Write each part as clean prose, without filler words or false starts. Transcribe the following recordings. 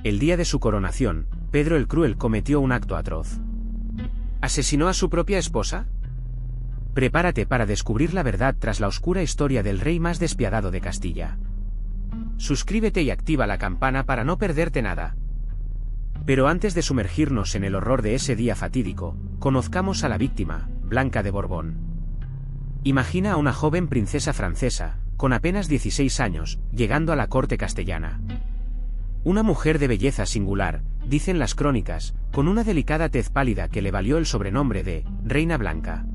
el día de su coronación, Pedro el Cruel cometió un acto atroz. ¿Asesinó a su propia esposa? Prepárate para descubrir la verdad tras la oscura historia del rey más despiadado de Castilla. Suscríbete y activa la campana para no perderte nada. Pero antes de sumergirnos en el horror de ese día fatídico, conozcamos a la víctima, Blanca de Borbón. Imagina a una joven princesa francesa, con apenas 16 años, llegando a la corte castellana. Una mujer de belleza singular, dicen las crónicas, con una delicada tez pálida que le valió el sobrenombre de Reina Blanca.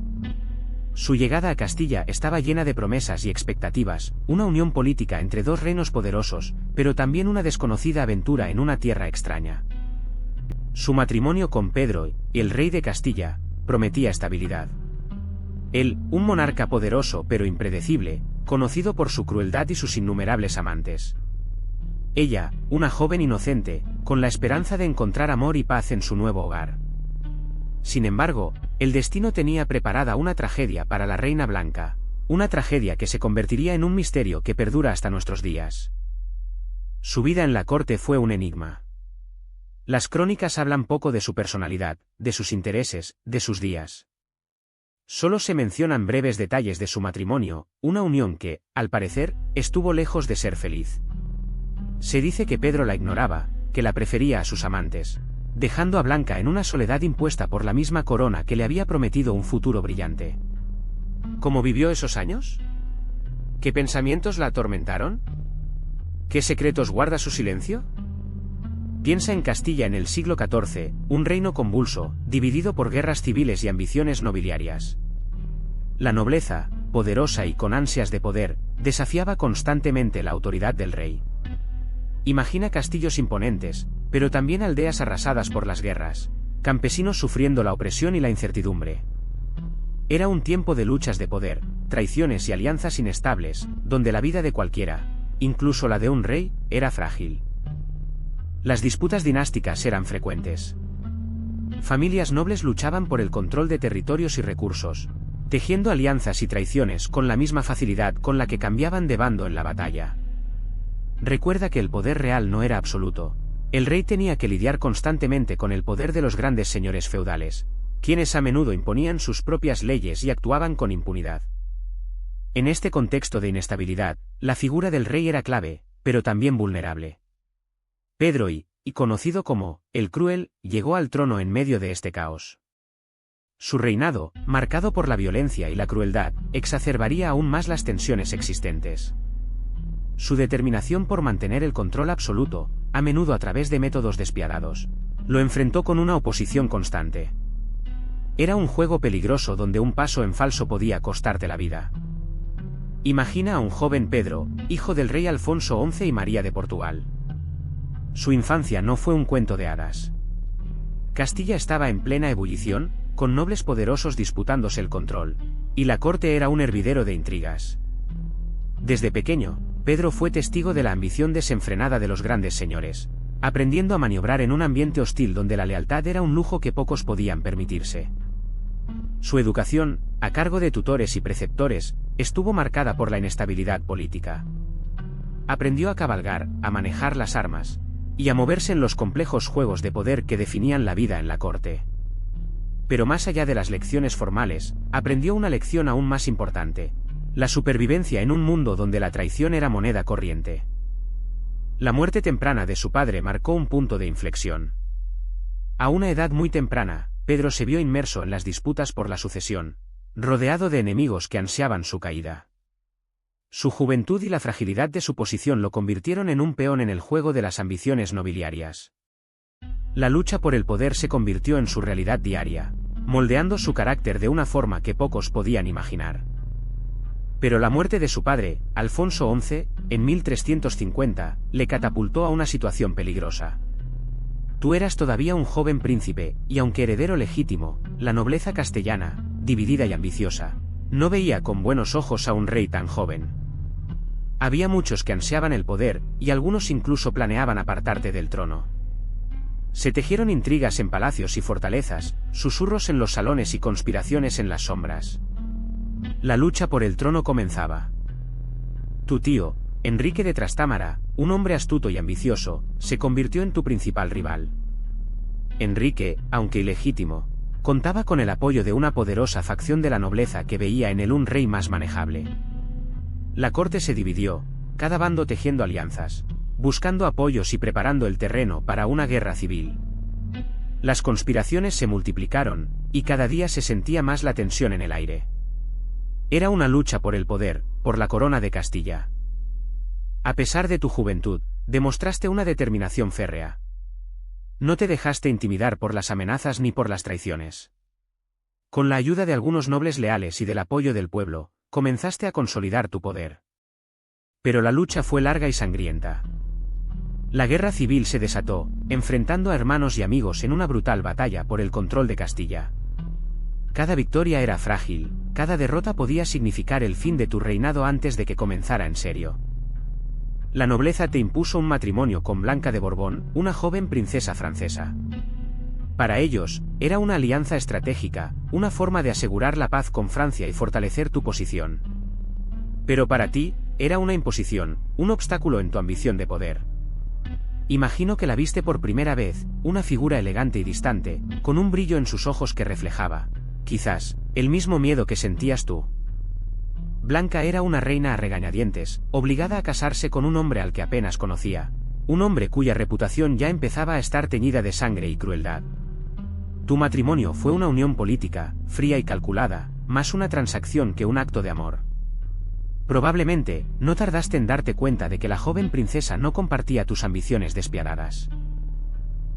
Su llegada a Castilla estaba llena de promesas y expectativas, una unión política entre dos reinos poderosos, pero también una desconocida aventura en una tierra extraña. Su matrimonio con Pedro, el rey de Castilla, prometía estabilidad. Él, un monarca poderoso pero impredecible, conocido por su crueldad y sus innumerables amantes. Ella, una joven inocente, con la esperanza de encontrar amor y paz en su nuevo hogar. Sin embargo, el destino tenía preparada una tragedia para la Reina Blanca, una tragedia que se convertiría en un misterio que perdura hasta nuestros días. Su vida en la corte fue un enigma. Las crónicas hablan poco de su personalidad, de sus intereses, de sus días. Solo se mencionan breves detalles de su matrimonio, una unión que, al parecer, estuvo lejos de ser feliz. Se dice que Pedro la ignoraba, que la prefería a sus amantes, dejando a Blanca en una soledad impuesta por la misma corona que le había prometido un futuro brillante. ¿Cómo vivió esos años? ¿Qué pensamientos la atormentaron? ¿Qué secretos guarda su silencio? Piensa en Castilla en el siglo XIV, un reino convulso, dividido por guerras civiles y ambiciones nobiliarias. La nobleza, poderosa y con ansias de poder, desafiaba constantemente la autoridad del rey. Imagina castillos imponentes, pero también aldeas arrasadas por las guerras, campesinos sufriendo la opresión y la incertidumbre. Era un tiempo de luchas de poder, traiciones y alianzas inestables, donde la vida de cualquiera, incluso la de un rey, era frágil. Las disputas dinásticas eran frecuentes. Familias nobles luchaban por el control de territorios y recursos, tejiendo alianzas y traiciones con la misma facilidad con la que cambiaban de bando en la batalla. Recuerda que el poder real no era absoluto. El rey tenía que lidiar constantemente con el poder de los grandes señores feudales, quienes a menudo imponían sus propias leyes y actuaban con impunidad. En este contexto de inestabilidad, la figura del rey era clave, pero también vulnerable. Pedro y conocido como el Cruel, llegó al trono en medio de este caos. Su reinado, marcado por la violencia y la crueldad, exacerbaría aún más las tensiones existentes. Su determinación por mantener el control absoluto, a menudo a través de métodos despiadados, lo enfrentó con una oposición constante. Era un juego peligroso donde un paso en falso podía costarte la vida. Imagina a un joven Pedro, hijo del rey Alfonso XI y María de Portugal. Su infancia no fue un cuento de hadas. Castilla estaba en plena ebullición, con nobles poderosos disputándose el control, y la corte era un hervidero de intrigas. Desde pequeño, Pedro fue testigo de la ambición desenfrenada de los grandes señores, aprendiendo a maniobrar en un ambiente hostil donde la lealtad era un lujo que pocos podían permitirse. Su educación, a cargo de tutores y preceptores, estuvo marcada por la inestabilidad política. Aprendió a cabalgar, a manejar las armas, y a moverse en los complejos juegos de poder que definían la vida en la corte. Pero más allá de las lecciones formales, aprendió una lección aún más importante: la supervivencia en un mundo donde la traición era moneda corriente. La muerte temprana de su padre marcó un punto de inflexión. A una edad muy temprana, Pedro se vio inmerso en las disputas por la sucesión, rodeado de enemigos que ansiaban su caída. Su juventud y la fragilidad de su posición lo convirtieron en un peón en el juego de las ambiciones nobiliarias. La lucha por el poder se convirtió en su realidad diaria, moldeando su carácter de una forma que pocos podían imaginar. Pero la muerte de su padre, Alfonso XI, en 1350, le catapultó a una situación peligrosa. Tú eras todavía un joven príncipe, y aunque heredero legítimo, la nobleza castellana, dividida y ambiciosa, no veía con buenos ojos a un rey tan joven. Había muchos que ansiaban el poder, y algunos incluso planeaban apartarte del trono. Se tejieron intrigas en palacios y fortalezas, susurros en los salones y conspiraciones en las sombras. La lucha por el trono comenzaba. Tu tío, Enrique de Trastámara, un hombre astuto y ambicioso, se convirtió en tu principal rival. Enrique, aunque ilegítimo, contaba con el apoyo de una poderosa facción de la nobleza que veía en él un rey más manejable. La corte se dividió, cada bando tejiendo alianzas, buscando apoyos y preparando el terreno para una guerra civil. Las conspiraciones se multiplicaron, y cada día se sentía más la tensión en el aire. Era una lucha por el poder, por la corona de Castilla. A pesar de tu juventud, demostraste una determinación férrea. No te dejaste intimidar por las amenazas ni por las traiciones. Con la ayuda de algunos nobles leales y del apoyo del pueblo, comenzaste a consolidar tu poder. Pero la lucha fue larga y sangrienta. La guerra civil se desató, enfrentando a hermanos y amigos en una brutal batalla por el control de Castilla. Cada victoria era frágil, cada derrota podía significar el fin de tu reinado antes de que comenzara en serio. La nobleza te impuso un matrimonio con Blanca de Borbón, una joven princesa francesa. Para ellos, era una alianza estratégica, una forma de asegurar la paz con Francia y fortalecer tu posición. Pero para ti, era una imposición, un obstáculo en tu ambición de poder. Imagino que la viste por primera vez, una figura elegante y distante, con un brillo en sus ojos que reflejaba, quizás, el mismo miedo que sentías tú. Blanca era una reina a regañadientes, obligada a casarse con un hombre al que apenas conocía, un hombre cuya reputación ya empezaba a estar teñida de sangre y crueldad. Tu matrimonio fue una unión política, fría y calculada, más una transacción que un acto de amor. Probablemente, no tardaste en darte cuenta de que la joven princesa no compartía tus ambiciones despiadadas.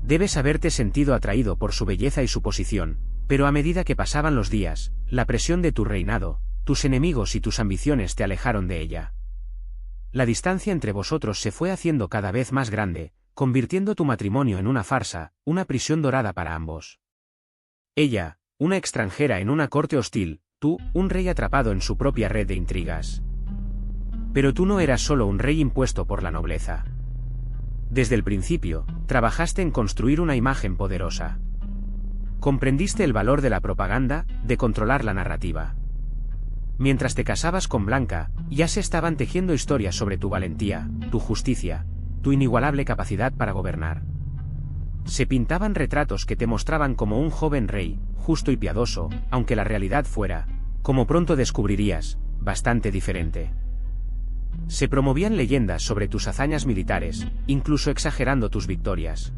Debes haberte sentido atraído por su belleza y su posición, pero a medida que pasaban los días, la presión de tu reinado, tus enemigos y tus ambiciones te alejaron de ella. La distancia entre vosotros se fue haciendo cada vez más grande, convirtiendo tu matrimonio en una farsa, una prisión dorada para ambos. Ella, una extranjera en una corte hostil, tú, un rey atrapado en su propia red de intrigas. Pero tú no eras solo un rey impuesto por la nobleza. Desde el principio, trabajaste en construir una imagen poderosa. Comprendiste el valor de la propaganda, de controlar la narrativa. Mientras te casabas con Blanca, ya se estaban tejiendo historias sobre tu valentía, tu justicia, tu inigualable capacidad para gobernar. Se pintaban retratos que te mostraban como un joven rey, justo y piadoso, aunque la realidad fuera, como pronto descubrirías, bastante diferente. Se promovían leyendas sobre tus hazañas militares, incluso exagerando tus victorias.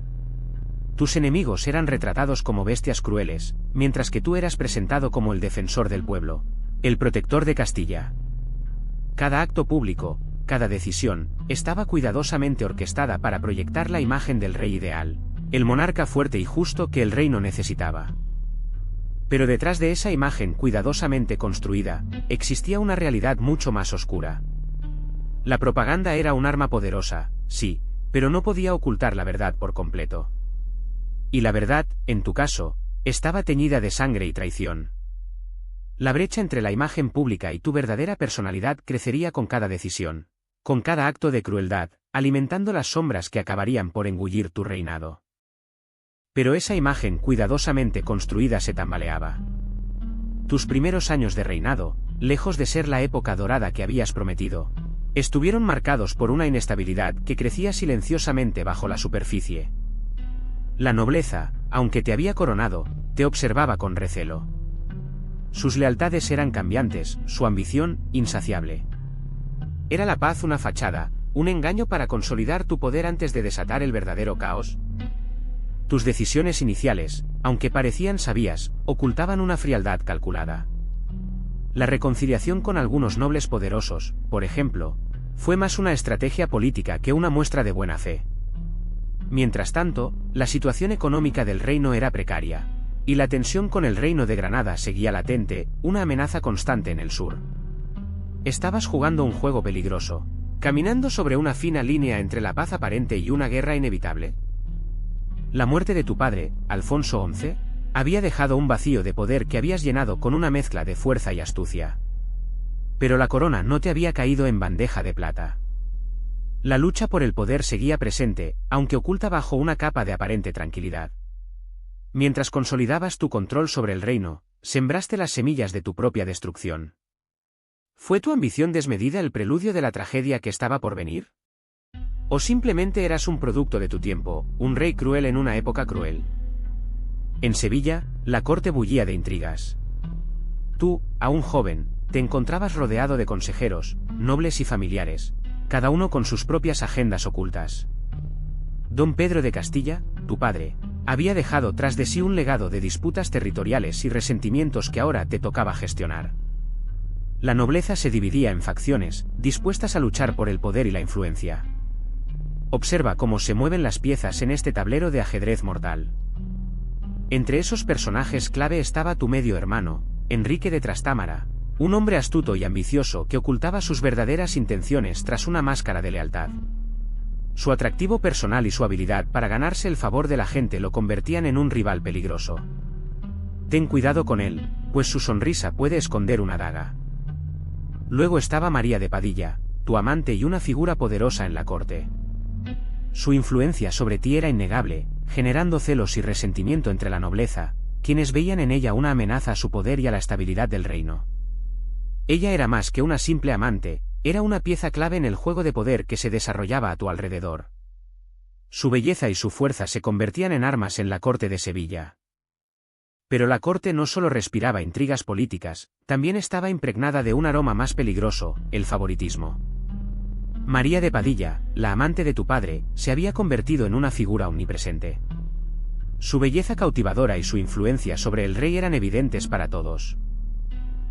Tus enemigos eran retratados como bestias crueles, mientras que tú eras presentado como el defensor del pueblo, el protector de Castilla. Cada acto público, cada decisión, estaba cuidadosamente orquestada para proyectar la imagen del rey ideal, el monarca fuerte y justo que el reino necesitaba. Pero detrás de esa imagen cuidadosamente construida, existía una realidad mucho más oscura. La propaganda era un arma poderosa, sí, pero no podía ocultar la verdad por completo. Y la verdad, en tu caso, estaba teñida de sangre y traición. La brecha entre la imagen pública y tu verdadera personalidad crecería con cada decisión, con cada acto de crueldad, alimentando las sombras que acabarían por engullir tu reinado. Pero esa imagen cuidadosamente construida se tambaleaba. Tus primeros años de reinado, lejos de ser la época dorada que habías prometido, estuvieron marcados por una inestabilidad que crecía silenciosamente bajo la superficie. La nobleza, aunque te había coronado, te observaba con recelo. Sus lealtades eran cambiantes, su ambición, insaciable. ¿Era la paz una fachada, un engaño para consolidar tu poder antes de desatar el verdadero caos? Tus decisiones iniciales, aunque parecían sabias, ocultaban una frialdad calculada. La reconciliación con algunos nobles poderosos, por ejemplo, fue más una estrategia política que una muestra de buena fe. Mientras tanto, la situación económica del reino era precaria, y la tensión con el reino de Granada seguía latente, una amenaza constante en el sur. Estabas jugando un juego peligroso, caminando sobre una fina línea entre la paz aparente y una guerra inevitable. La muerte de tu padre, Alfonso XI, había dejado un vacío de poder que habías llenado con una mezcla de fuerza y astucia. Pero la corona no te había caído en bandeja de plata. La lucha por el poder seguía presente, aunque oculta bajo una capa de aparente tranquilidad. Mientras consolidabas tu control sobre el reino, sembraste las semillas de tu propia destrucción. ¿Fue tu ambición desmedida el preludio de la tragedia que estaba por venir? ¿O simplemente eras un producto de tu tiempo, un rey cruel en una época cruel? En Sevilla, la corte bullía de intrigas. Tú, aún joven, te encontrabas rodeado de consejeros, nobles y familiares, cada uno con sus propias agendas ocultas. Don Pedro de Castilla, tu padre, había dejado tras de sí un legado de disputas territoriales y resentimientos que ahora te tocaba gestionar. La nobleza se dividía en facciones, dispuestas a luchar por el poder y la influencia. Observa cómo se mueven las piezas en este tablero de ajedrez mortal. Entre esos personajes clave estaba tu medio hermano, Enrique de Trastámara, un hombre astuto y ambicioso que ocultaba sus verdaderas intenciones tras una máscara de lealtad. Su atractivo personal y su habilidad para ganarse el favor de la gente lo convertían en un rival peligroso. Ten cuidado con él, pues su sonrisa puede esconder una daga. Luego estaba María de Padilla, tu amante y una figura poderosa en la corte. Su influencia sobre ti era innegable, generando celos y resentimiento entre la nobleza, quienes veían en ella una amenaza a su poder y a la estabilidad del reino. Ella era más que una simple amante, era una pieza clave en el juego de poder que se desarrollaba a tu alrededor. Su belleza y su fuerza se convertían en armas en la corte de Sevilla. Pero la corte no solo respiraba intrigas políticas, también estaba impregnada de un aroma más peligroso, el favoritismo. María de Padilla, la amante de tu padre, se había convertido en una figura omnipresente. Su belleza cautivadora y su influencia sobre el rey eran evidentes para todos.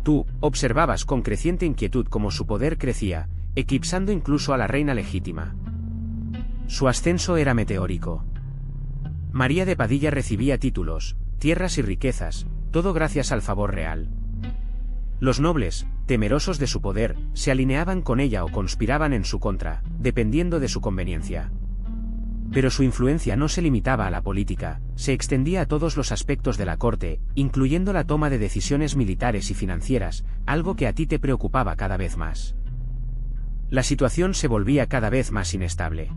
Tú observabas con creciente inquietud cómo su poder crecía, eclipsando incluso a la reina legítima. Su ascenso era meteórico. María de Padilla recibía títulos, tierras y riquezas, todo gracias al favor real. Los nobles, temerosos de su poder, se alineaban con ella o conspiraban en su contra, dependiendo de su conveniencia. Pero su influencia no se limitaba a la política, se extendía a todos los aspectos de la corte, incluyendo la toma de decisiones militares y financieras, algo que a ti te preocupaba cada vez más. La situación se volvía cada vez más inestable.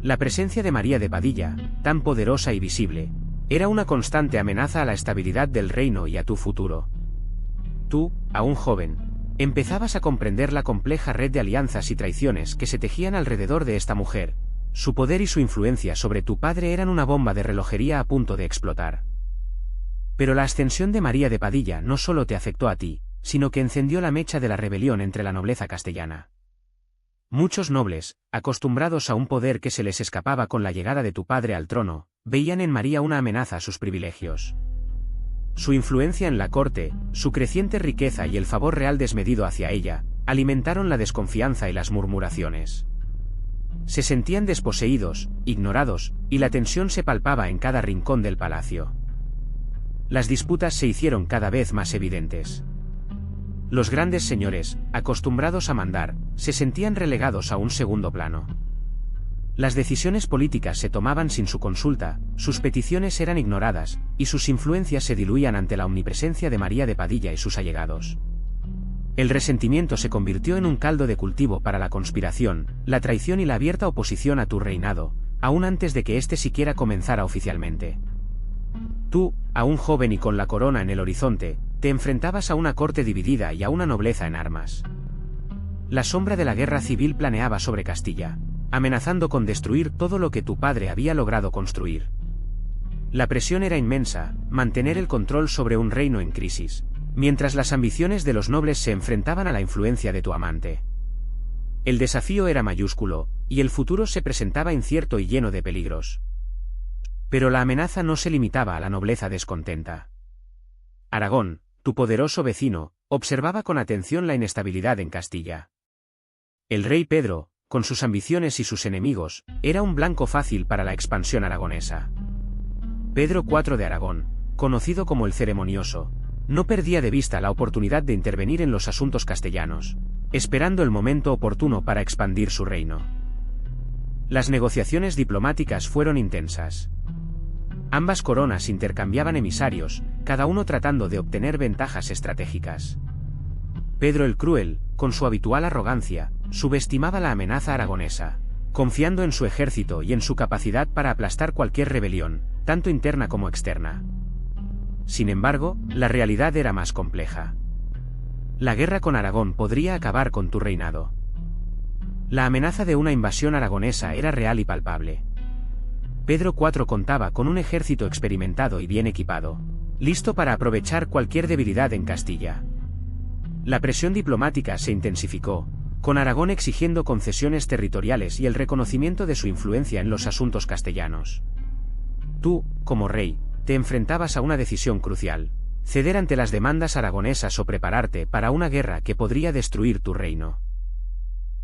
La presencia de María de Padilla, tan poderosa y visible, era una constante amenaza a la estabilidad del reino y a tu futuro. Tú, aún joven, empezabas a comprender la compleja red de alianzas y traiciones que se tejían alrededor de esta mujer. Su poder y su influencia sobre tu padre eran una bomba de relojería a punto de explotar. Pero la ascensión de María de Padilla no solo te afectó a ti, sino que encendió la mecha de la rebelión entre la nobleza castellana. Muchos nobles, acostumbrados a un poder que se les escapaba con la llegada de tu padre al trono, veían en María una amenaza a sus privilegios. Su influencia en la corte, su creciente riqueza y el favor real desmedido hacia ella, alimentaron la desconfianza y las murmuraciones. Se sentían desposeídos, ignorados, y la tensión se palpaba en cada rincón del palacio. Las disputas se hicieron cada vez más evidentes. Los grandes señores, acostumbrados a mandar, se sentían relegados a un segundo plano. Las decisiones políticas se tomaban sin su consulta, sus peticiones eran ignoradas, y sus influencias se diluían ante la omnipresencia de María de Padilla y sus allegados. El resentimiento se convirtió en un caldo de cultivo para la conspiración, la traición y la abierta oposición a tu reinado, aún antes de que éste siquiera comenzara oficialmente. Tú, aún joven y con la corona en el horizonte, te enfrentabas a una corte dividida y a una nobleza en armas. La sombra de la guerra civil planeaba sobre Castilla, amenazando con destruir todo lo que tu padre había logrado construir. La presión era inmensa, mantener el control sobre un reino en crisis, mientras las ambiciones de los nobles se enfrentaban a la influencia de tu amante. El desafío era mayúsculo, y el futuro se presentaba incierto y lleno de peligros. Pero la amenaza no se limitaba a la nobleza descontenta. Aragón, tu poderoso vecino, observaba con atención la inestabilidad en Castilla. El rey Pedro, con sus ambiciones y sus enemigos, era un blanco fácil para la expansión aragonesa. Pedro IV de Aragón, conocido como el Ceremonioso, no perdía de vista la oportunidad de intervenir en los asuntos castellanos, esperando el momento oportuno para expandir su reino. Las negociaciones diplomáticas fueron intensas. Ambas coronas intercambiaban emisarios, cada uno tratando de obtener ventajas estratégicas. Pedro el Cruel, con su habitual arrogancia, subestimaba la amenaza aragonesa, confiando en su ejército y en su capacidad para aplastar cualquier rebelión, tanto interna como externa. Sin embargo, la realidad era más compleja. La guerra con Aragón podría acabar con tu reinado. La amenaza de una invasión aragonesa era real y palpable. Pedro IV contaba con un ejército experimentado y bien equipado, listo para aprovechar cualquier debilidad en Castilla. La presión diplomática se intensificó, con Aragón exigiendo concesiones territoriales y el reconocimiento de su influencia en los asuntos castellanos. Tú, como rey, te enfrentabas a una decisión crucial: ceder ante las demandas aragonesas o prepararte para una guerra que podría destruir tu reino.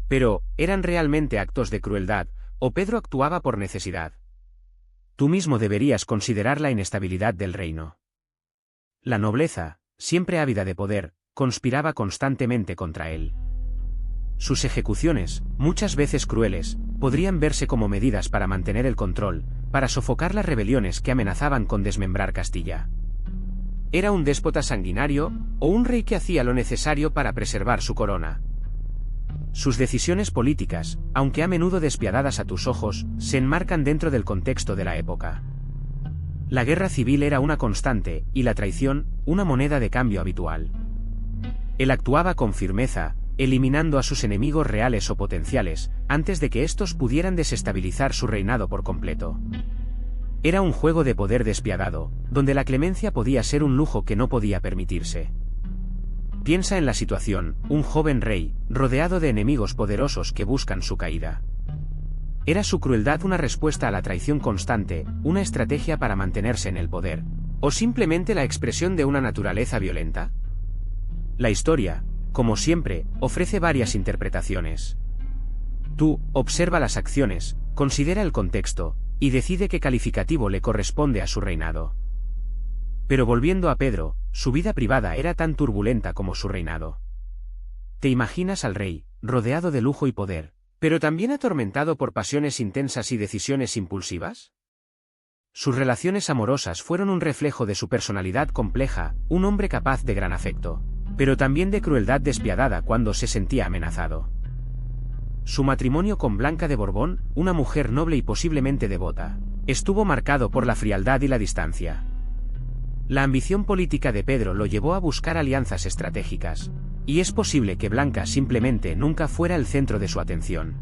Pero, ¿eran realmente actos de crueldad, o Pedro actuaba por necesidad? Tú mismo deberías considerar la inestabilidad del reino. La nobleza, siempre ávida de poder, conspiraba constantemente contra él. Sus ejecuciones, muchas veces crueles, podrían verse como medidas para mantener el control, para sofocar las rebeliones que amenazaban con desmembrar Castilla. ¿Era un déspota sanguinario, o un rey que hacía lo necesario para preservar su corona? Sus decisiones políticas, aunque a menudo despiadadas a tus ojos, se enmarcan dentro del contexto de la época. La guerra civil era una constante, y la traición, una moneda de cambio habitual. Él actuaba con firmeza, eliminando a sus enemigos reales o potenciales, antes de que estos pudieran desestabilizar su reinado por completo. Era un juego de poder despiadado, donde la clemencia podía ser un lujo que no podía permitirse. Piensa en la situación: un joven rey, rodeado de enemigos poderosos que buscan su caída. ¿Era su crueldad una respuesta a la traición constante, una estrategia para mantenerse en el poder, o simplemente la expresión de una naturaleza violenta? La historia, como siempre, ofrece varias interpretaciones. Tú, observa las acciones, considera el contexto, y decide qué calificativo le corresponde a su reinado. Pero volviendo a Pedro, su vida privada era tan turbulenta como su reinado. ¿Te imaginas al rey, rodeado de lujo y poder, pero también atormentado por pasiones intensas y decisiones impulsivas? Sus relaciones amorosas fueron un reflejo de su personalidad compleja, un hombre capaz de gran afecto, pero también de crueldad despiadada cuando se sentía amenazado. Su matrimonio con Blanca de Borbón, una mujer noble y posiblemente devota, estuvo marcado por la frialdad y la distancia. La ambición política de Pedro lo llevó a buscar alianzas estratégicas, y es posible que Blanca simplemente nunca fuera el centro de su atención.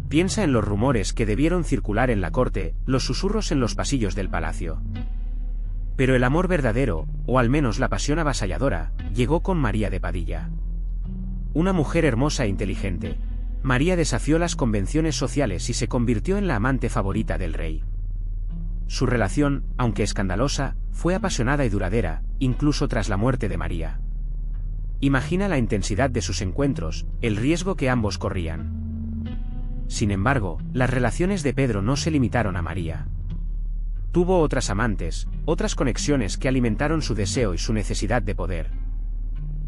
Piensa en los rumores que debieron circular en la corte, los susurros en los pasillos del palacio. Pero el amor verdadero, o al menos la pasión avasalladora, llegó con María de Padilla. Una mujer hermosa e inteligente, María desafió las convenciones sociales y se convirtió en la amante favorita del rey. Su relación, aunque escandalosa, fue apasionada y duradera, incluso tras la muerte de María. Imagina la intensidad de sus encuentros, el riesgo que ambos corrían. Sin embargo, las relaciones de Pedro no se limitaron a María. Tuvo otras amantes, otras conexiones que alimentaron su deseo y su necesidad de poder.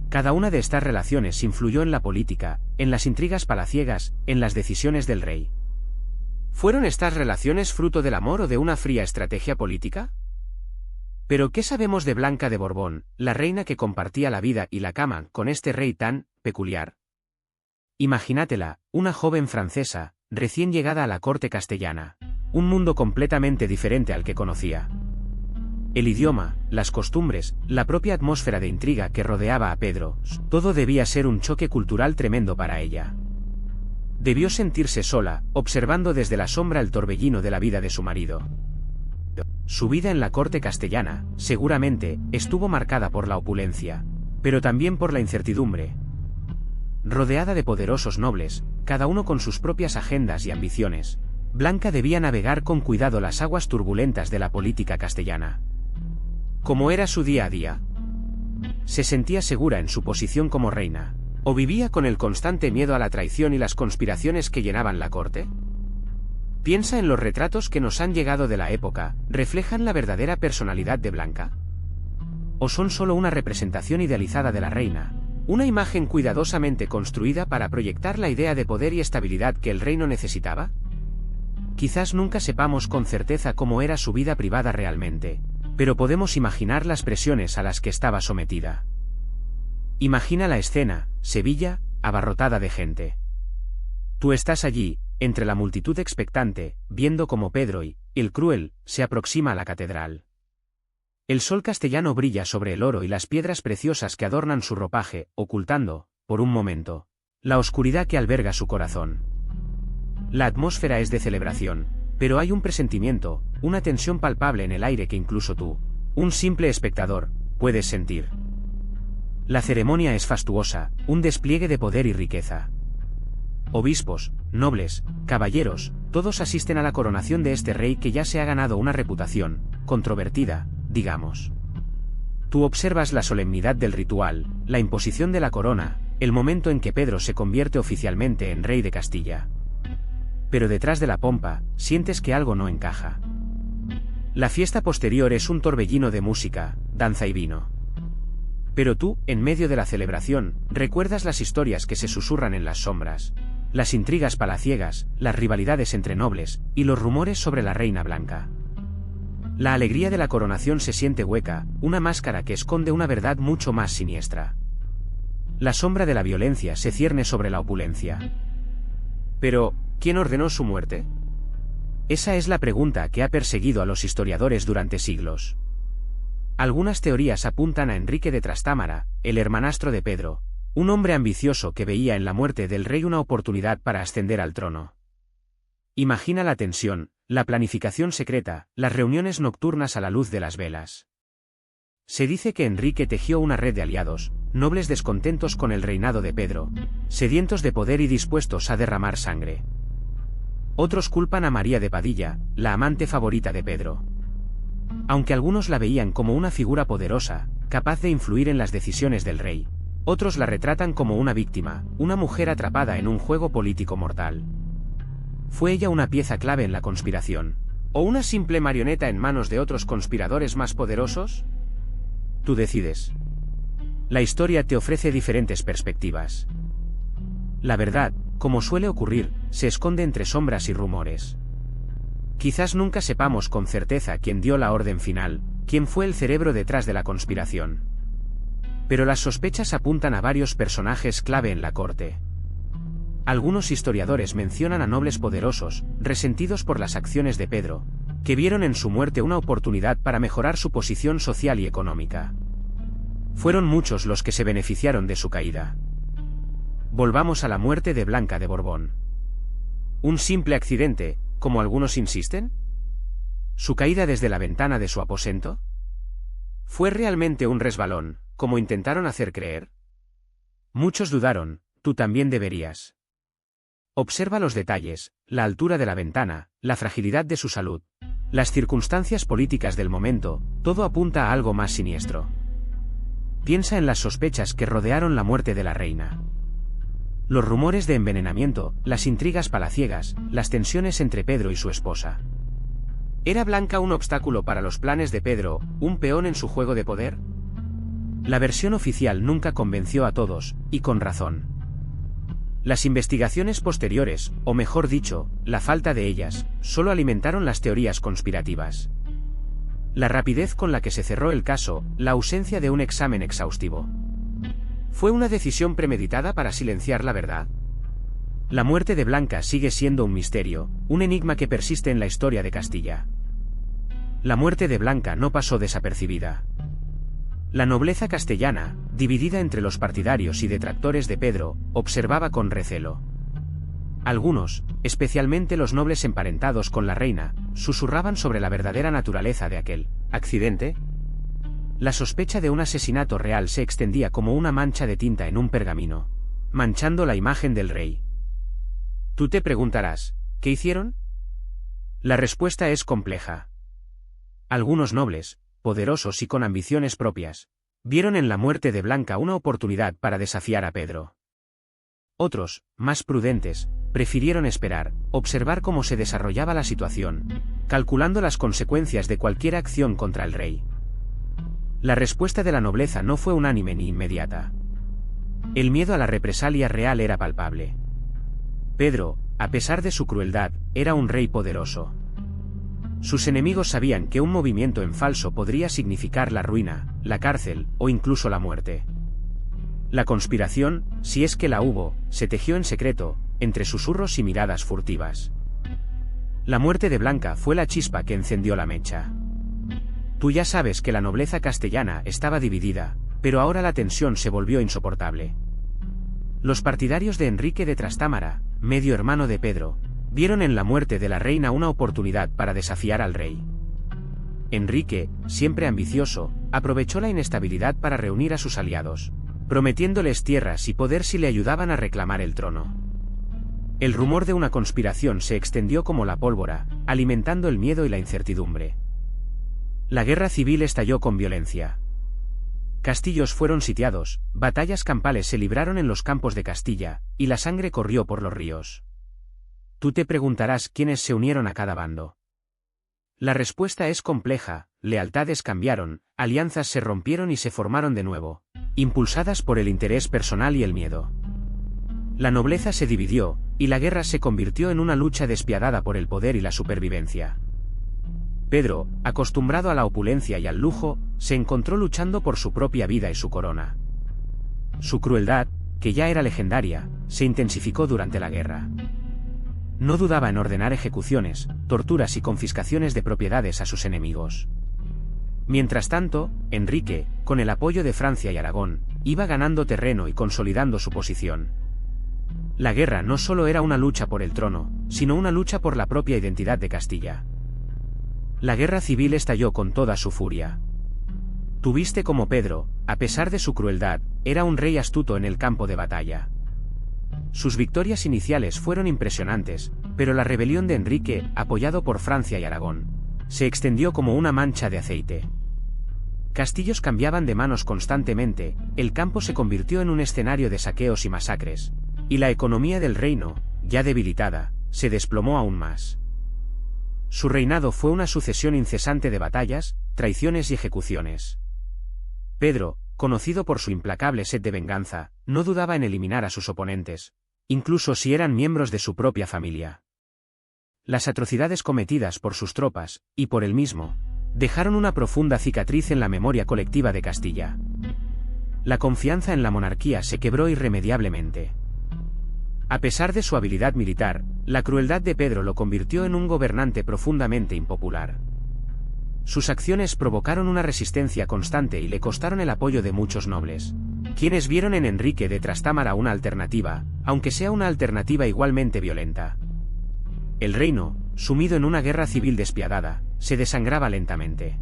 Cada una de estas relaciones influyó en la política, en las intrigas palaciegas, en las decisiones del rey. ¿Fueron estas relaciones fruto del amor o de una fría estrategia política? Pero ¿qué sabemos de Blanca de Borbón, la reina que compartía la vida y la cama con este rey tan peculiar? Imagínatela, una joven francesa, recién llegada a la corte castellana, un mundo completamente diferente al que conocía. El idioma, las costumbres, la propia atmósfera de intriga que rodeaba a Pedro, todo debía ser un choque cultural tremendo para ella. Debió sentirse sola, observando desde la sombra el torbellino de la vida de su marido. Su vida en la corte castellana, seguramente, estuvo marcada por la opulencia, pero también por la incertidumbre. Rodeada de poderosos nobles, cada uno con sus propias agendas y ambiciones, Blanca debía navegar con cuidado las aguas turbulentas de la política castellana. ¿Cómo era su día a día? ¿Se sentía segura en su posición como reina, o vivía con el constante miedo a la traición y las conspiraciones que llenaban la corte? Piensa en los retratos que nos han llegado de la época, ¿reflejan la verdadera personalidad de Blanca? ¿O son solo una representación idealizada de la reina, una imagen cuidadosamente construida para proyectar la idea de poder y estabilidad que el reino necesitaba? Quizás nunca sepamos con certeza cómo era su vida privada realmente, pero podemos imaginar las presiones a las que estaba sometida. Imagina la escena: Sevilla, abarrotada de gente. Tú estás allí, entre la multitud expectante, viendo cómo Pedro y el Cruel se aproxima a la catedral. El sol castellano brilla sobre el oro y las piedras preciosas que adornan su ropaje, ocultando, por un momento, la oscuridad que alberga su corazón. La atmósfera es de celebración, pero hay un presentimiento, una tensión palpable en el aire que incluso tú, un simple espectador, puedes sentir. La ceremonia es fastuosa, un despliegue de poder y riqueza. Obispos, nobles, caballeros, todos asisten a la coronación de este rey que ya se ha ganado una reputación, controvertida, digamos. Tú observas la solemnidad del ritual, la imposición de la corona, el momento en que Pedro se convierte oficialmente en rey de Castilla. Pero detrás de la pompa, sientes que algo no encaja. La fiesta posterior es un torbellino de música, danza y vino. Pero tú, en medio de la celebración, recuerdas las historias que se susurran en las sombras, las intrigas palaciegas, las rivalidades entre nobles, y los rumores sobre la Reina Blanca. La alegría de la coronación se siente hueca, una máscara que esconde una verdad mucho más siniestra. La sombra de la violencia se cierne sobre la opulencia. Pero, ¿quién ordenó su muerte? Esa es la pregunta que ha perseguido a los historiadores durante siglos. Algunas teorías apuntan a Enrique de Trastámara, el hermanastro de Pedro, un hombre ambicioso que veía en la muerte del rey una oportunidad para ascender al trono. Imagina la tensión, la planificación secreta, las reuniones nocturnas a la luz de las velas. Se dice que Enrique tejió una red de aliados, nobles descontentos con el reinado de Pedro, sedientos de poder y dispuestos a derramar sangre. Otros culpan a María de Padilla, la amante favorita de Pedro. Aunque algunos la veían como una figura poderosa, capaz de influir en las decisiones del rey, otros la retratan como una víctima, una mujer atrapada en un juego político mortal. ¿Fue ella una pieza clave en la conspiración? ¿O una simple marioneta en manos de otros conspiradores más poderosos? Tú decides. La historia te ofrece diferentes perspectivas. La verdad, como suele ocurrir, se esconde entre sombras y rumores. Quizás nunca sepamos con certeza quién dio la orden final, quién fue el cerebro detrás de la conspiración. Pero las sospechas apuntan a varios personajes clave en la corte. Algunos historiadores mencionan a nobles poderosos, resentidos por las acciones de Pedro, que vieron en su muerte una oportunidad para mejorar su posición social y económica. Fueron muchos los que se beneficiaron de su caída. Volvamos a la muerte de Blanca de Borbón. ¿Un simple accidente, como algunos insisten? ¿Su caída desde la ventana de su aposento? ¿Fue realmente un resbalón, como intentaron hacer creer? Muchos dudaron, tú también deberías. Observa los detalles, la altura de la ventana, la fragilidad de su salud, las circunstancias políticas del momento, todo apunta a algo más siniestro. Piensa en las sospechas que rodearon la muerte de la reina. Los rumores de envenenamiento, las intrigas palaciegas, las tensiones entre Pedro y su esposa. ¿Era Blanca un obstáculo para los planes de Pedro, un peón en su juego de poder? La versión oficial nunca convenció a todos, y con razón. Las investigaciones posteriores, o mejor dicho, la falta de ellas, solo alimentaron las teorías conspirativas. La rapidez con la que se cerró el caso, la ausencia de un examen exhaustivo. ¿Fue una decisión premeditada para silenciar la verdad? La muerte de Blanca sigue siendo un misterio, un enigma que persiste en la historia de Castilla. La muerte de Blanca no pasó desapercibida. La nobleza castellana, dividida entre los partidarios y detractores de Pedro, observaba con recelo. Algunos, especialmente los nobles emparentados con la reina, susurraban sobre la verdadera naturaleza de aquel accidente. La sospecha de un asesinato real se extendía como una mancha de tinta en un pergamino, manchando la imagen del rey. Tú te preguntarás, ¿qué hicieron? La respuesta es compleja. Algunos nobles, poderosos y con ambiciones propias, vieron en la muerte de Blanca una oportunidad para desafiar a Pedro. Otros, más prudentes, prefirieron esperar, observar cómo se desarrollaba la situación, calculando las consecuencias de cualquier acción contra el rey. La respuesta de la nobleza no fue unánime ni inmediata. El miedo a la represalia real era palpable. Pedro, a pesar de su crueldad, era un rey poderoso. Sus enemigos sabían que un movimiento en falso podría significar la ruina, la cárcel, o incluso la muerte. La conspiración, si es que la hubo, se tejió en secreto, entre susurros y miradas furtivas. La muerte de Blanca fue la chispa que encendió la mecha. Tú ya sabes que la nobleza castellana estaba dividida, pero ahora la tensión se volvió insoportable. Los partidarios de Enrique de Trastámara, medio hermano de Pedro, vieron en la muerte de la reina una oportunidad para desafiar al rey. Enrique, siempre ambicioso, aprovechó la inestabilidad para reunir a sus aliados, prometiéndoles tierras y poder si le ayudaban a reclamar el trono. El rumor de una conspiración se extendió como la pólvora, alimentando el miedo y la incertidumbre. La guerra civil estalló con violencia. Castillos fueron sitiados, batallas campales se libraron en los campos de Castilla, y la sangre corrió por los ríos. Tú te preguntarás quiénes se unieron a cada bando. La respuesta es compleja: lealtades cambiaron, alianzas se rompieron y se formaron de nuevo, impulsadas por el interés personal y el miedo. La nobleza se dividió, y la guerra se convirtió en una lucha despiadada por el poder y la supervivencia. Pedro, acostumbrado a la opulencia y al lujo, se encontró luchando por su propia vida y su corona. Su crueldad, que ya era legendaria, se intensificó durante la guerra. No dudaba en ordenar ejecuciones, torturas y confiscaciones de propiedades a sus enemigos. Mientras tanto, Enrique, con el apoyo de Francia y Aragón, iba ganando terreno y consolidando su posición. La guerra no solo era una lucha por el trono, sino una lucha por la propia identidad de Castilla. La guerra civil estalló con toda su furia. Tuviste como Pedro, a pesar de su crueldad, era un rey astuto en el campo de batalla. Sus victorias iniciales fueron impresionantes, pero la rebelión de Enrique, apoyado por Francia y Aragón, se extendió como una mancha de aceite. Castillos cambiaban de manos constantemente, el campo se convirtió en un escenario de saqueos y masacres, y la economía del reino, ya debilitada, se desplomó aún más. Su reinado fue una sucesión incesante de batallas, traiciones y ejecuciones. Pedro, conocido por su implacable sed de venganza, no dudaba en eliminar a sus oponentes, incluso si eran miembros de su propia familia. Las atrocidades cometidas por sus tropas, y por él mismo, dejaron una profunda cicatriz en la memoria colectiva de Castilla. La confianza en la monarquía se quebró irremediablemente. A pesar de su habilidad militar, la crueldad de Pedro lo convirtió en un gobernante profundamente impopular. Sus acciones provocaron una resistencia constante y le costaron el apoyo de muchos nobles, quienes vieron en Enrique de Trastámara una alternativa, aunque sea una alternativa igualmente violenta. El reino, sumido en una guerra civil despiadada, se desangraba lentamente.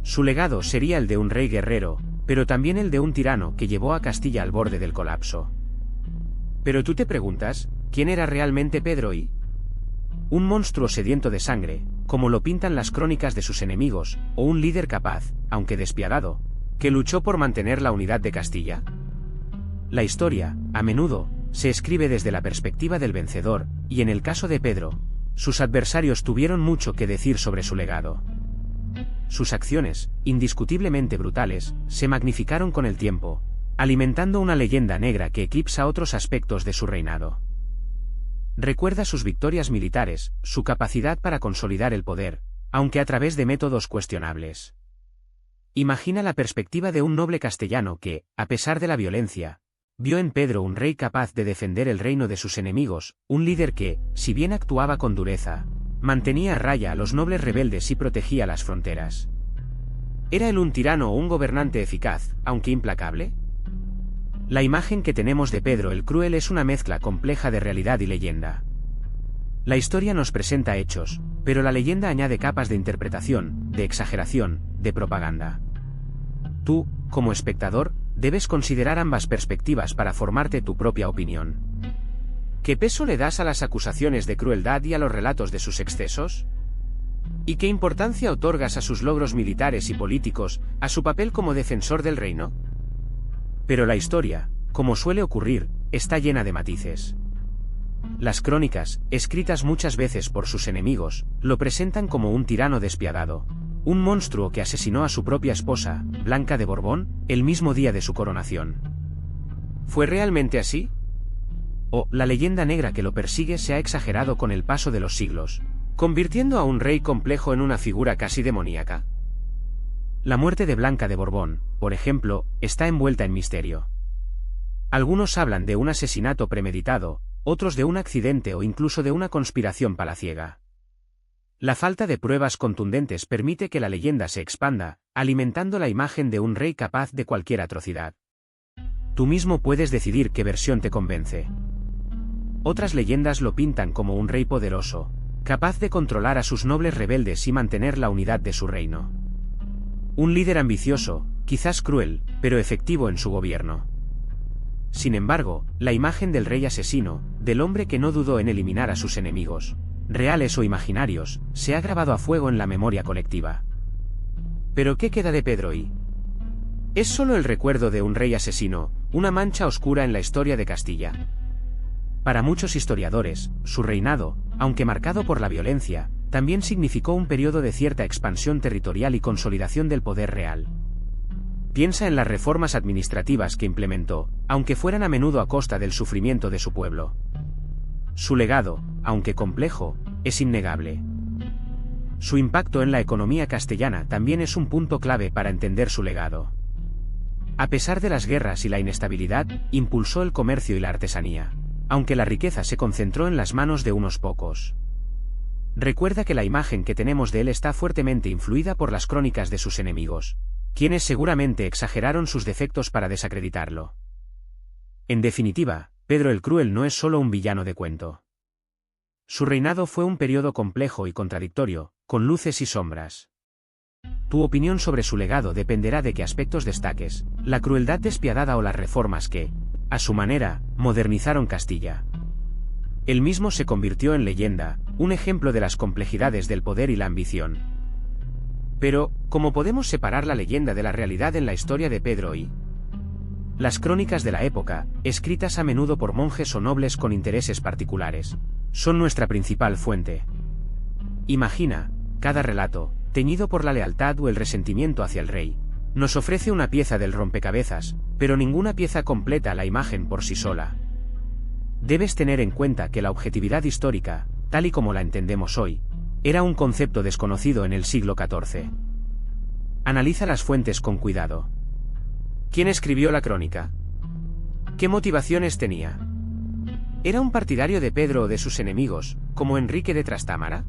Su legado sería el de un rey guerrero, pero también el de un tirano que llevó a Castilla al borde del colapso. Pero tú te preguntas, ¿quién era realmente Pedro I? ¿Un monstruo sediento de sangre, como lo pintan las crónicas de sus enemigos, o un líder capaz, aunque despiadado, que luchó por mantener la unidad de Castilla? La historia, a menudo, se escribe desde la perspectiva del vencedor, y en el caso de Pedro, sus adversarios tuvieron mucho que decir sobre su legado. Sus acciones, indiscutiblemente brutales, se magnificaron con el tiempo, alimentando una leyenda negra que eclipsa otros aspectos de su reinado. Recuerda sus victorias militares, su capacidad para consolidar el poder, aunque a través de métodos cuestionables. Imagina la perspectiva de un noble castellano que, a pesar de la violencia, vio en Pedro un rey capaz de defender el reino de sus enemigos, un líder que, si bien actuaba con dureza, mantenía a raya a los nobles rebeldes y protegía las fronteras. ¿Era él un tirano o un gobernante eficaz, aunque implacable? La imagen que tenemos de Pedro el Cruel es una mezcla compleja de realidad y leyenda. La historia nos presenta hechos, pero la leyenda añade capas de interpretación, de exageración, de propaganda. Tú, como espectador, debes considerar ambas perspectivas para formarte tu propia opinión. ¿Qué peso le das a las acusaciones de crueldad y a los relatos de sus excesos? ¿Y qué importancia otorgas a sus logros militares y políticos, a su papel como defensor del reino? Pero la historia, como suele ocurrir, está llena de matices. Las crónicas, escritas muchas veces por sus enemigos, lo presentan como un tirano despiadado, un monstruo que asesinó a su propia esposa, Blanca de Borbón, el mismo día de su coronación. ¿Fue realmente así? ¿O la leyenda negra que lo persigue se ha exagerado con el paso de los siglos, convirtiendo a un rey complejo en una figura casi demoníaca? La muerte de Blanca de Borbón, por ejemplo, está envuelta en misterio. Algunos hablan de un asesinato premeditado, otros de un accidente o incluso de una conspiración palaciega. La falta de pruebas contundentes permite que la leyenda se expanda, alimentando la imagen de un rey capaz de cualquier atrocidad. Tú mismo puedes decidir qué versión te convence. Otras leyendas lo pintan como un rey poderoso, capaz de controlar a sus nobles rebeldes y mantener la unidad de su reino. Un líder ambicioso, quizás cruel, pero efectivo en su gobierno. Sin embargo, la imagen del rey asesino, del hombre que no dudó en eliminar a sus enemigos, reales o imaginarios, se ha grabado a fuego en la memoria colectiva. ¿Pero qué queda de Pedro I? ¿Es solo el recuerdo de un rey asesino, una mancha oscura en la historia de Castilla? Para muchos historiadores, su reinado, aunque marcado por la violencia, también significó un periodo de cierta expansión territorial y consolidación del poder real. Piensa en las reformas administrativas que implementó, aunque fueran a menudo a costa del sufrimiento de su pueblo. Su legado, aunque complejo, es innegable. Su impacto en la economía castellana también es un punto clave para entender su legado. A pesar de las guerras y la inestabilidad, impulsó el comercio y la artesanía, aunque la riqueza se concentró en las manos de unos pocos. Recuerda que la imagen que tenemos de él está fuertemente influida por las crónicas de sus enemigos, quienes seguramente exageraron sus defectos para desacreditarlo. En definitiva, Pedro el Cruel no es solo un villano de cuento. Su reinado fue un periodo complejo y contradictorio, con luces y sombras. Tu opinión sobre su legado dependerá de qué aspectos destaques, la crueldad despiadada o las reformas que, a su manera, modernizaron Castilla. Él mismo se convirtió en leyenda, un ejemplo de las complejidades del poder y la ambición. Pero, ¿cómo podemos separar la leyenda de la realidad en la historia de Pedro I? Las crónicas de la época, escritas a menudo por monjes o nobles con intereses particulares, son nuestra principal fuente. Imagina, cada relato, teñido por la lealtad o el resentimiento hacia el rey, nos ofrece una pieza del rompecabezas, pero ninguna pieza completa la imagen por sí sola. Debes tener en cuenta que la objetividad histórica, tal y como la entendemos hoy, era un concepto desconocido en el siglo XIV. Analiza las fuentes con cuidado. ¿Quién escribió la crónica? ¿Qué motivaciones tenía? ¿Era un partidario de Pedro o de sus enemigos, como Enrique de Trastámara?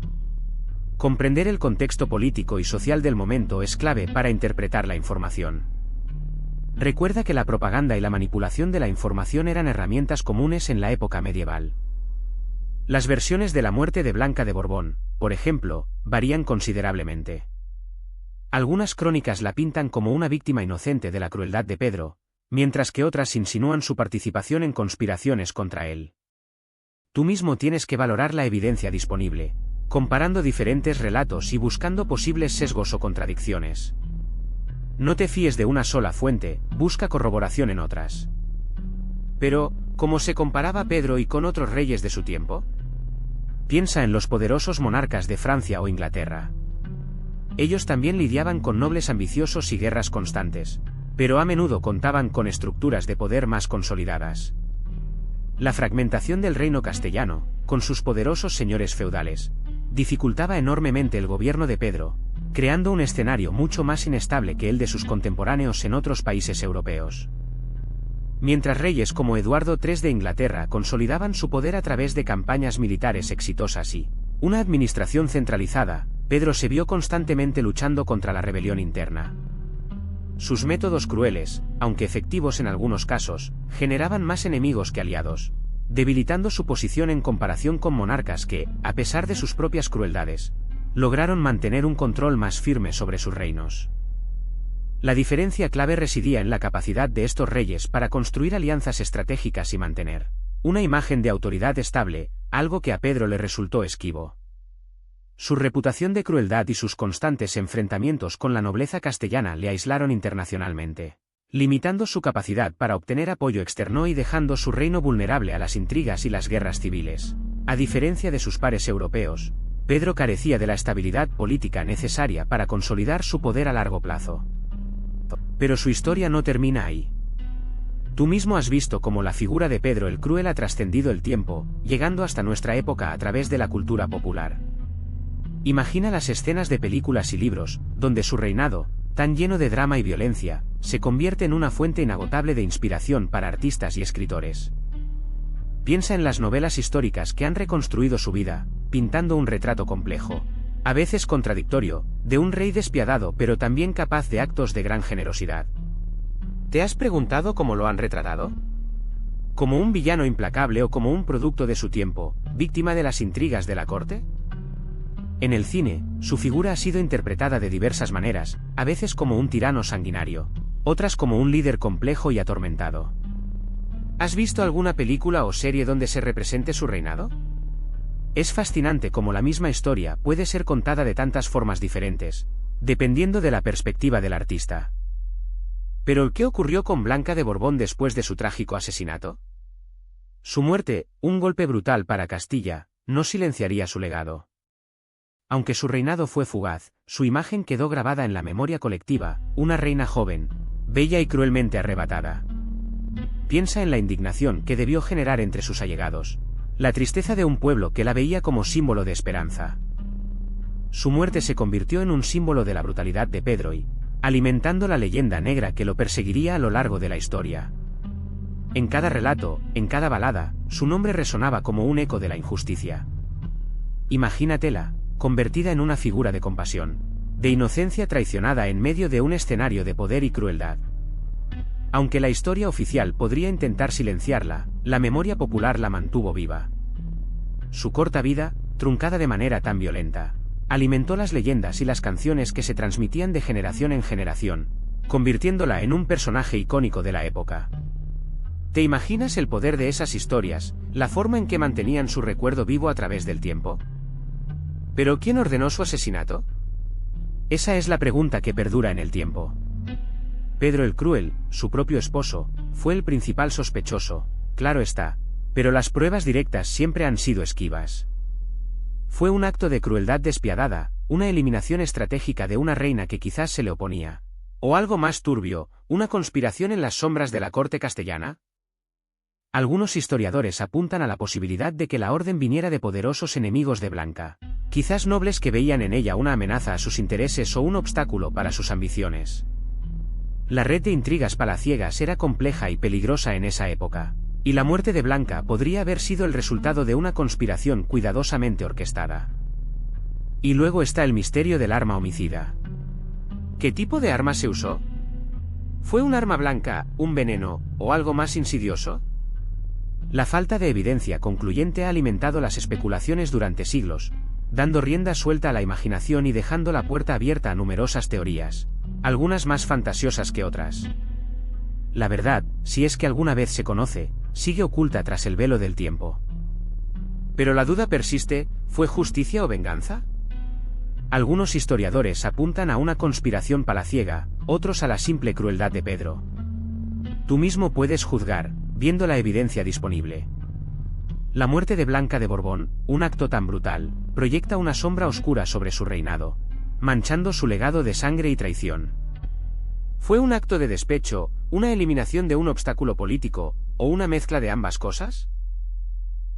Comprender el contexto político y social del momento es clave para interpretar la información. Recuerda que la propaganda y la manipulación de la información eran herramientas comunes en la época medieval. Las versiones de la muerte de Blanca de Borbón, por ejemplo, varían considerablemente. Algunas crónicas la pintan como una víctima inocente de la crueldad de Pedro, mientras que otras insinúan su participación en conspiraciones contra él. Tú mismo tienes que valorar la evidencia disponible, comparando diferentes relatos y buscando posibles sesgos o contradicciones. No te fíes de una sola fuente, busca corroboración en otras. Pero, ¿cómo se comparaba Pedro I con otros reyes de su tiempo? Piensa en los poderosos monarcas de Francia o Inglaterra. Ellos también lidiaban con nobles ambiciosos y guerras constantes, pero a menudo contaban con estructuras de poder más consolidadas. La fragmentación del reino castellano, con sus poderosos señores feudales, dificultaba enormemente el gobierno de Pedro, creando un escenario mucho más inestable que el de sus contemporáneos en otros países europeos. Mientras reyes como Eduardo III de Inglaterra consolidaban su poder a través de campañas militares exitosas y una administración centralizada, Pedro se vio constantemente luchando contra la rebelión interna. Sus métodos crueles, aunque efectivos en algunos casos, generaban más enemigos que aliados, debilitando su posición en comparación con monarcas que, a pesar de sus propias crueldades, lograron mantener un control más firme sobre sus reinos. La diferencia clave residía en la capacidad de estos reyes para construir alianzas estratégicas y mantener una imagen de autoridad estable, algo que a Pedro le resultó esquivo. Su reputación de crueldad y sus constantes enfrentamientos con la nobleza castellana le aislaron internacionalmente, limitando su capacidad para obtener apoyo externo y dejando su reino vulnerable a las intrigas y las guerras civiles. A diferencia de sus pares europeos, Pedro carecía de la estabilidad política necesaria para consolidar su poder a largo plazo. Pero su historia no termina ahí. Tú mismo has visto cómo la figura de Pedro el Cruel ha trascendido el tiempo, llegando hasta nuestra época a través de la cultura popular. Imagina las escenas de películas y libros, donde su reinado, tan lleno de drama y violencia, se convierte en una fuente inagotable de inspiración para artistas y escritores. Piensa en las novelas históricas que han reconstruido su vida, pintando un retrato complejo, a veces contradictorio, de un rey despiadado pero también capaz de actos de gran generosidad. ¿Te has preguntado cómo lo han retratado? ¿Como un villano implacable o como un producto de su tiempo, víctima de las intrigas de la corte? En el cine, su figura ha sido interpretada de diversas maneras, a veces como un tirano sanguinario, otras como un líder complejo y atormentado. ¿Has visto alguna película o serie donde se represente su reinado? Es fascinante cómo la misma historia puede ser contada de tantas formas diferentes, dependiendo de la perspectiva del artista. ¿Pero qué ocurrió con Blanca de Borbón después de su trágico asesinato? Su muerte, un golpe brutal para Castilla, no silenciaría su legado. Aunque su reinado fue fugaz, su imagen quedó grabada en la memoria colectiva, una reina joven, bella y cruelmente arrebatada. Piensa en la indignación que debió generar entre sus allegados, la tristeza de un pueblo que la veía como símbolo de esperanza. Su muerte se convirtió en un símbolo de la brutalidad de Pedro y, alimentando la leyenda negra que lo perseguiría a lo largo de la historia. En cada relato, en cada balada, su nombre resonaba como un eco de la injusticia. Imagínatela, convertida en una figura de compasión, de inocencia traicionada en medio de un escenario de poder y crueldad. Aunque la historia oficial podría intentar silenciarla, la memoria popular la mantuvo viva. Su corta vida, truncada de manera tan violenta, alimentó las leyendas y las canciones que se transmitían de generación en generación, convirtiéndola en un personaje icónico de la época. ¿Te imaginas el poder de esas historias, la forma en que mantenían su recuerdo vivo a través del tiempo? ¿Pero quién ordenó su asesinato? Esa es la pregunta que perdura en el tiempo. Pedro el Cruel, su propio esposo, fue el principal sospechoso, claro está, pero las pruebas directas siempre han sido esquivas. Fue un acto de crueldad despiadada, una eliminación estratégica de una reina que quizás se le oponía. ¿O algo más turbio, una conspiración en las sombras de la corte castellana? Algunos historiadores apuntan a la posibilidad de que la orden viniera de poderosos enemigos de Blanca, quizás nobles que veían en ella una amenaza a sus intereses o un obstáculo para sus ambiciones. La red de intrigas palaciegas era compleja y peligrosa en esa época. Y la muerte de Blanca podría haber sido el resultado de una conspiración cuidadosamente orquestada. Y luego está el misterio del arma homicida. ¿Qué tipo de arma se usó? ¿Fue un arma blanca, un veneno, o algo más insidioso? La falta de evidencia concluyente ha alimentado las especulaciones durante siglos, dando rienda suelta a la imaginación y dejando la puerta abierta a numerosas teorías, algunas más fantasiosas que otras. La verdad, si es que alguna vez se conoce, sigue oculta tras el velo del tiempo. Pero la duda persiste, ¿fue justicia o venganza? Algunos historiadores apuntan a una conspiración palaciega, otros a la simple crueldad de Pedro. Tú mismo puedes juzgar, viendo la evidencia disponible. La muerte de Blanca de Borbón, un acto tan brutal, proyecta una sombra oscura sobre su reinado, manchando su legado de sangre y traición. ¿Fue un acto de despecho, una eliminación de un obstáculo político, o una mezcla de ambas cosas?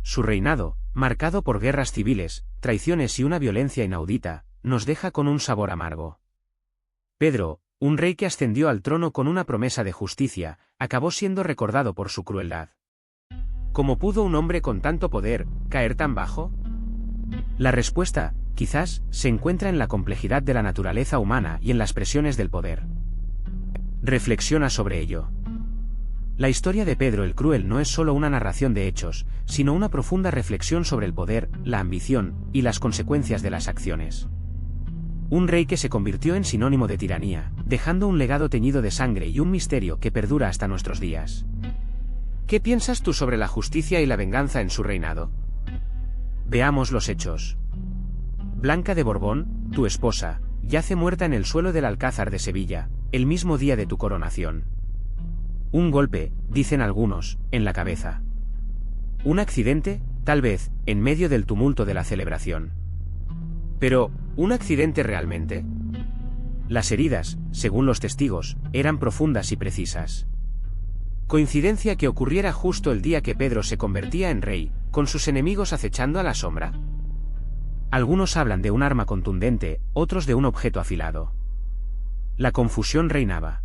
Su reinado, marcado por guerras civiles, traiciones y una violencia inaudita, nos deja con un sabor amargo. Pedro, un rey que ascendió al trono con una promesa de justicia, acabó siendo recordado por su crueldad. ¿Cómo pudo un hombre con tanto poder caer tan bajo? La respuesta, quizás, se encuentra en la complejidad de la naturaleza humana y en las presiones del poder. Reflexiona sobre ello. La historia de Pedro el Cruel no es solo una narración de hechos, sino una profunda reflexión sobre el poder, la ambición y las consecuencias de las acciones. Un rey que se convirtió en sinónimo de tiranía, dejando un legado teñido de sangre y un misterio que perdura hasta nuestros días. ¿Qué piensas tú sobre la justicia y la venganza en su reinado? Veamos los hechos. Blanca de Borbón, tu esposa, yace muerta en el suelo del Alcázar de Sevilla, el mismo día de tu coronación. Un golpe, dicen algunos, en la cabeza. Un accidente, tal vez, en medio del tumulto de la celebración. Pero, ¿un accidente realmente? Las heridas, según los testigos, eran profundas y precisas. ¿Coincidencia que ocurriera justo el día que Pedro se convertía en rey, con sus enemigos acechando a la sombra? Algunos hablan de un arma contundente, otros de un objeto afilado. La confusión reinaba.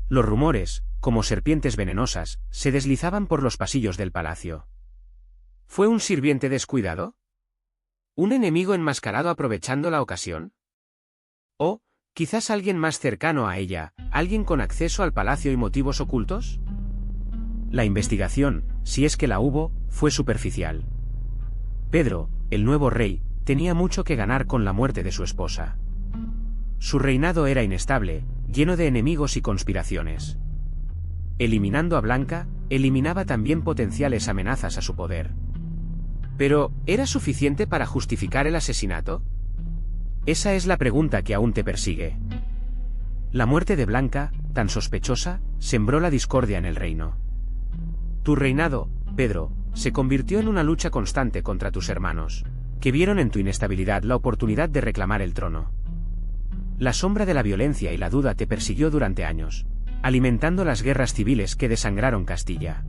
Los rumores, como serpientes venenosas, se deslizaban por los pasillos del palacio. ¿Fue un sirviente descuidado? ¿Un enemigo enmascarado aprovechando la ocasión? ¿O, Quizás alguien más cercano a ella, alguien con acceso al palacio y motivos ocultos. La investigación, si es que la hubo, fue superficial. Pedro, el nuevo rey, tenía mucho que ganar con la muerte de su esposa. Su reinado era inestable, lleno de enemigos y conspiraciones. Eliminando a Blanca, eliminaba también potenciales amenazas a su poder. Pero, ¿era suficiente para justificar el asesinato? Esa es la pregunta que aún te persigue. La muerte de Blanca, tan sospechosa, sembró la discordia en el reino. Tu reinado, Pedro, se convirtió en una lucha constante contra tus hermanos, que vieron en tu inestabilidad la oportunidad de reclamar el trono. La sombra de la violencia y la duda te persiguió durante años, alimentando las guerras civiles que desangraron Castilla.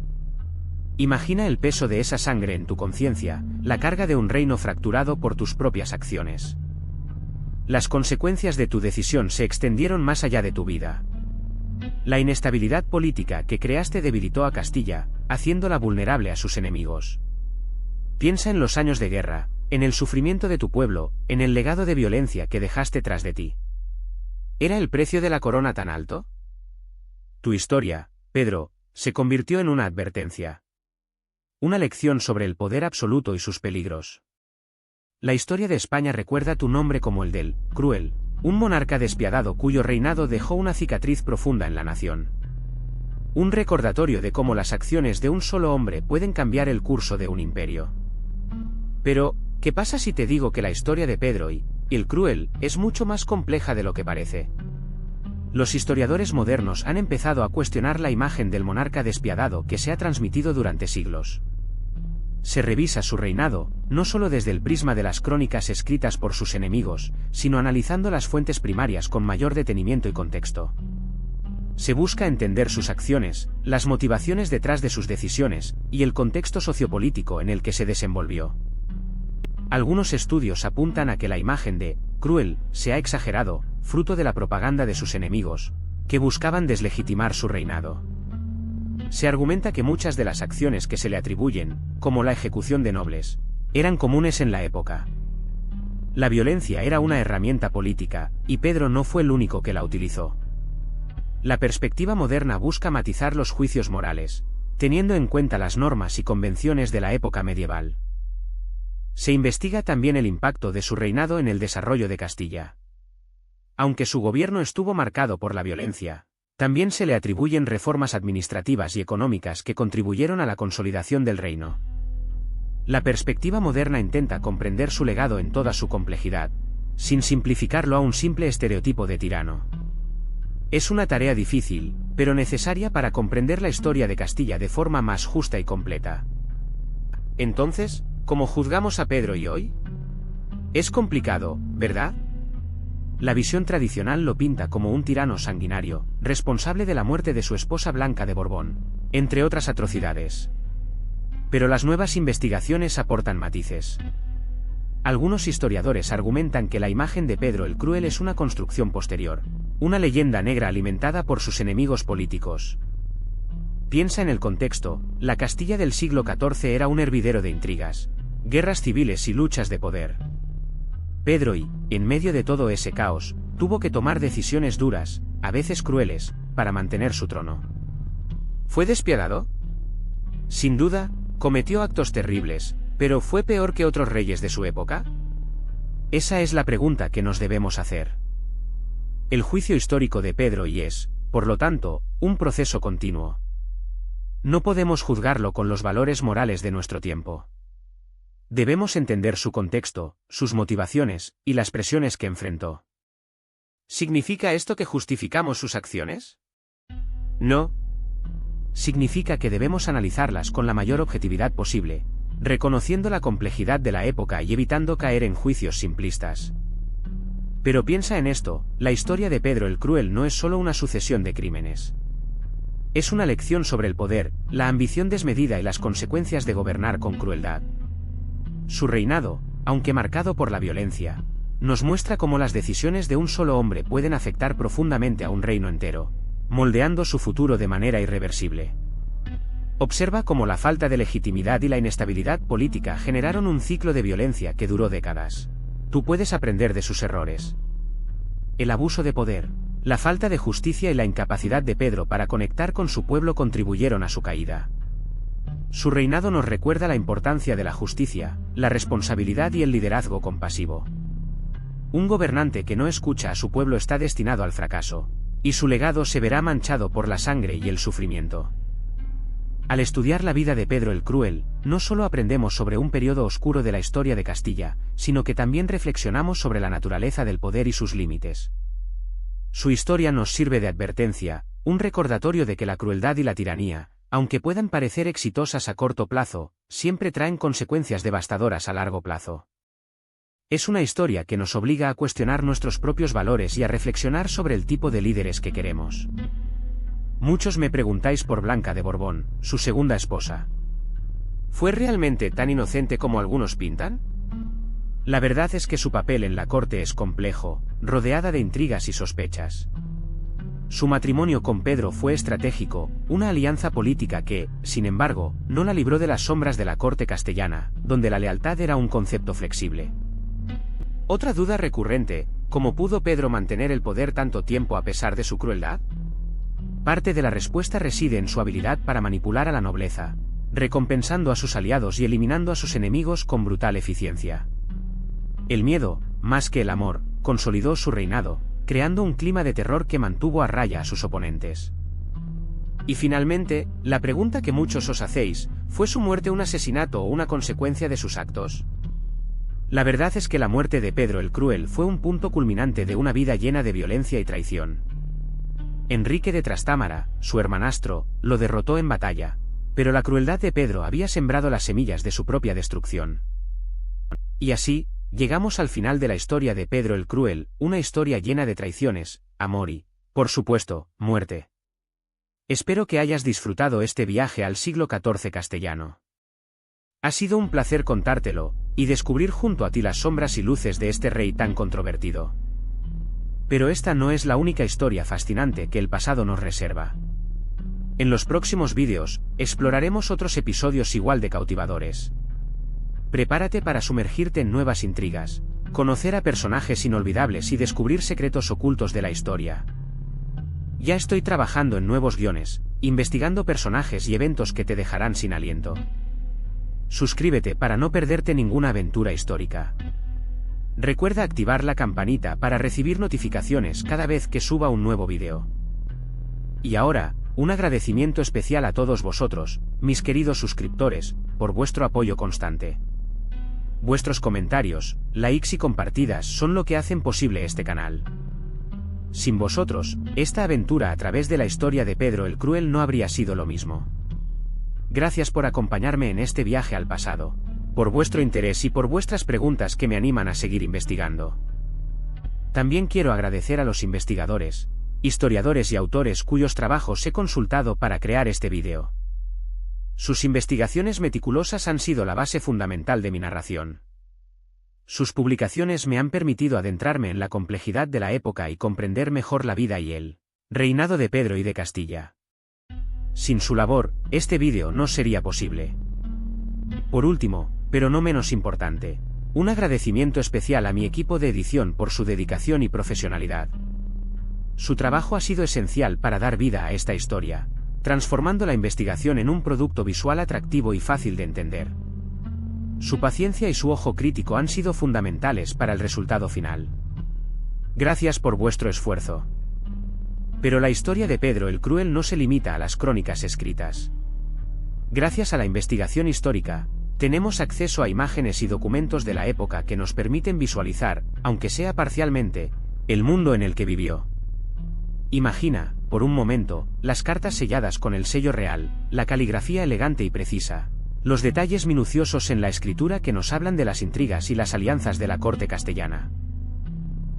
Imagina el peso de esa sangre en tu conciencia, la carga de un reino fracturado por tus propias acciones. Las consecuencias de tu decisión se extendieron más allá de tu vida. La inestabilidad política que creaste debilitó a Castilla, haciéndola vulnerable a sus enemigos. Piensa en los años de guerra, en el sufrimiento de tu pueblo, en el legado de violencia que dejaste tras de ti. ¿Era el precio de la corona tan alto? Tu historia, Pedro, se convirtió en una advertencia. Una lección sobre el poder absoluto y sus peligros. La historia de España recuerda tu nombre como el del Cruel, un monarca despiadado cuyo reinado dejó una cicatriz profunda en la nación. Un recordatorio de cómo las acciones de un solo hombre pueden cambiar el curso de un imperio. Pero, ¿qué pasa si te digo que la historia de Pedro y el Cruel es mucho más compleja de lo que parece? Los historiadores modernos han empezado a cuestionar la imagen del monarca despiadado que se ha transmitido durante siglos. Se revisa su reinado, no solo desde el prisma de las crónicas escritas por sus enemigos, sino analizando las fuentes primarias con mayor detenimiento y contexto. Se busca entender sus acciones, las motivaciones detrás de sus decisiones, y el contexto sociopolítico en el que se desenvolvió. Algunos estudios apuntan a que la imagen de Cruel se ha exagerado, fruto de la propaganda de sus enemigos, que buscaban deslegitimar su reinado. Se argumenta que muchas de las acciones que se le atribuyen, como la ejecución de nobles, eran comunes en la época. La violencia era una herramienta política, y Pedro no fue el único que la utilizó. La perspectiva moderna busca matizar los juicios morales, teniendo en cuenta las normas y convenciones de la época medieval. Se investiga también el impacto de su reinado en el desarrollo de Castilla. Aunque su gobierno estuvo marcado por la violencia, también se le atribuyen reformas administrativas y económicas que contribuyeron a la consolidación del reino. La perspectiva moderna intenta comprender su legado en toda su complejidad, sin simplificarlo a un simple estereotipo de tirano. Es una tarea difícil, pero necesaria para comprender la historia de Castilla de forma más justa y completa. Entonces, ¿cómo juzgamos a Pedro y hoy? Es complicado, ¿verdad? La visión tradicional lo pinta como un tirano sanguinario, responsable de la muerte de su esposa Blanca de Borbón, entre otras atrocidades. Pero las nuevas investigaciones aportan matices. Algunos historiadores argumentan que la imagen de Pedro el Cruel es una construcción posterior, una leyenda negra alimentada por sus enemigos políticos. Piensa en el contexto, la Castilla del siglo XIV era un hervidero de intrigas, guerras civiles y luchas de poder. Pedro y, en medio de todo ese caos, tuvo que tomar decisiones duras, a veces crueles, para mantener su trono. ¿Fue despiadado? Sin duda, cometió actos terribles, pero ¿fue peor que otros reyes de su época? Esa es la pregunta que nos debemos hacer. El juicio histórico de Pedro y es, por lo tanto, un proceso continuo. No podemos juzgarlo con los valores morales de nuestro tiempo. Debemos entender su contexto, sus motivaciones, y las presiones que enfrentó. ¿Significa esto que justificamos sus acciones? No. Significa que debemos analizarlas con la mayor objetividad posible, reconociendo la complejidad de la época y evitando caer en juicios simplistas. Pero piensa en esto, la historia de Pedro el Cruel no es solo una sucesión de crímenes. Es una lección sobre el poder, la ambición desmedida y las consecuencias de gobernar con crueldad. Su reinado, aunque marcado por la violencia, nos muestra cómo las decisiones de un solo hombre pueden afectar profundamente a un reino entero, moldeando su futuro de manera irreversible. Observa cómo la falta de legitimidad y la inestabilidad política generaron un ciclo de violencia que duró décadas. Tú puedes aprender de sus errores. el abuso de poder, la falta de justicia y la incapacidad de Pedro para conectar con su pueblo contribuyeron a su caída. Su reinado nos recuerda la importancia de la justicia, la responsabilidad y el liderazgo compasivo. Un gobernante que no escucha a su pueblo está destinado al fracaso, y su legado se verá manchado por la sangre y el sufrimiento. Al estudiar la vida de Pedro el Cruel, no solo aprendemos sobre un periodo oscuro de la historia de Castilla, sino que también reflexionamos sobre la naturaleza del poder y sus límites. Su historia nos sirve de advertencia, un recordatorio de que la crueldad y la tiranía, aunque puedan parecer exitosas a corto plazo, siempre traen consecuencias devastadoras a largo plazo. Es una historia que nos obliga a cuestionar nuestros propios valores y a reflexionar sobre el tipo de líderes que queremos. Muchos me preguntáis por Blanca de Borbón, su segunda esposa. ¿Fue realmente tan inocente como algunos pintan? La verdad es que su papel en la corte es complejo, rodeada de intrigas y sospechas. Su matrimonio con Pedro fue estratégico, una alianza política que, sin embargo, no la libró de las sombras de la corte castellana, donde la lealtad era un concepto flexible. Otra duda recurrente, ¿cómo pudo Pedro mantener el poder tanto tiempo a pesar de su crueldad? Parte de la respuesta reside en su habilidad para manipular a la nobleza, recompensando a sus aliados y eliminando a sus enemigos con brutal eficiencia. El miedo, más que el amor, consolidó su reinado, creando un clima de terror que mantuvo a raya a sus oponentes. Y finalmente, la pregunta que muchos os hacéis, ¿fue su muerte un asesinato o una consecuencia de sus actos? La verdad es que la muerte de Pedro el Cruel fue un punto culminante de una vida llena de violencia y traición. Enrique de Trastámara, su hermanastro, lo derrotó en batalla, pero la crueldad de Pedro había sembrado las semillas de su propia destrucción. Y así, llegamos al final de la historia de Pedro el Cruel, una historia llena de traiciones, amor y, por supuesto, muerte. Espero que hayas disfrutado este viaje al siglo XIV castellano. Ha sido un placer contártelo, y descubrir junto a ti las sombras y luces de este rey tan controvertido. Pero esta no es la única historia fascinante que el pasado nos reserva. En los próximos vídeos, exploraremos otros episodios igual de cautivadores. Prepárate para sumergirte en nuevas intrigas, conocer a personajes inolvidables y descubrir secretos ocultos de la historia. Ya estoy trabajando en nuevos guiones, investigando personajes y eventos que te dejarán sin aliento. Suscríbete para no perderte ninguna aventura histórica. Recuerda activar la campanita para recibir notificaciones cada vez que suba un nuevo vídeo. Y ahora, un agradecimiento especial a todos vosotros, mis queridos suscriptores, por vuestro apoyo constante. Vuestros comentarios, likes y compartidas son lo que hacen posible este canal. Sin vosotros, esta aventura a través de la historia de Pedro el Cruel no habría sido lo mismo. Gracias por acompañarme en este viaje al pasado, por vuestro interés y por vuestras preguntas que me animan a seguir investigando. También quiero agradecer a los investigadores, historiadores y autores cuyos trabajos he consultado para crear este vídeo. Sus investigaciones meticulosas han sido la base fundamental de mi narración. Sus publicaciones me han permitido adentrarme en la complejidad de la época y comprender mejor la vida y el reinado de Pedro y de Castilla. Sin su labor, este vídeo no sería posible. Por último, pero no menos importante, un agradecimiento especial a mi equipo de edición por su dedicación y profesionalidad. Su trabajo ha sido esencial para dar vida a esta historia, transformando la investigación en un producto visual atractivo y fácil de entender. Su paciencia y su ojo crítico han sido fundamentales para el resultado final. Gracias por vuestro esfuerzo. Pero la historia de Pedro el Cruel no se limita a las crónicas escritas. Gracias a la investigación histórica, tenemos acceso a imágenes y documentos de la época que nos permiten visualizar, aunque sea parcialmente, el mundo en el que vivió. Imagina, por un momento, las cartas selladas con el sello real, la caligrafía elegante y precisa, los detalles minuciosos en la escritura que nos hablan de las intrigas y las alianzas de la corte castellana.